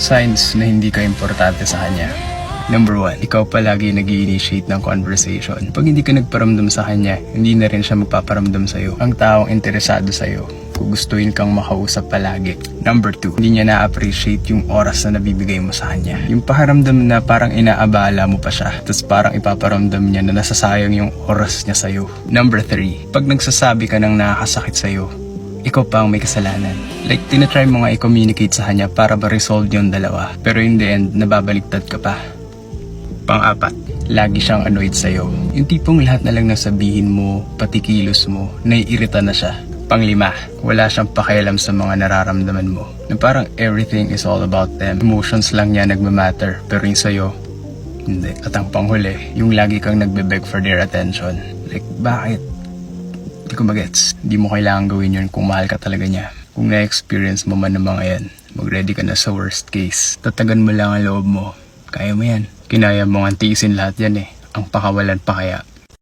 Signs na hindi ka importante sa kanya. Number 1, ikaw palagi nag-i-initiate ng conversation. Pag hindi ka nagparamdam sa kanya, hindi na rin siya magpaparamdam sa'yo. Ang taong interesado sa'yo, gugustuhin kang makausap palagi. Number 2, hindi niya na-appreciate yung oras na nabibigay mo sa kanya. Yung pakiramdam na parang inaabala mo pa siya, tapos parang ipaparamdam niya na nasasayang yung oras niya sa'yo. Number 3, pag nagsasabi ka ng nakakasakit sa'yo, ikaw pa ang may kasalanan. Like, tinatry mo nga i-communicate sa kanya para ma-resolve yung dalawa. Pero in the end, nababaliktad ka pa. Pang-4, lagi siyang annoyed sa'yo. Yung tipong lahat na lang nasabihin mo, pati kilos mo, naiirita na siya. Pang-5, wala siyang pakialam sa mga nararamdaman mo. Na parang everything is all about them. Emotions lang niya nagmamatter, pero yung sa'yo, hindi. At ang panghuli, yung lagi kang nagbe-beg for their attention. Like, bakit? Hindi ko magets. Hindi mo kailangan gawin yun kung mahal ka talaga niya. Kung na-experience mo man ng mga yan, mag-ready ka na sa worst case. Tatagan mo lang ang loob mo. Kaya mo yan. Kinaya mo nga tiisin lahat yan eh. Ang pakawalan pa kaya.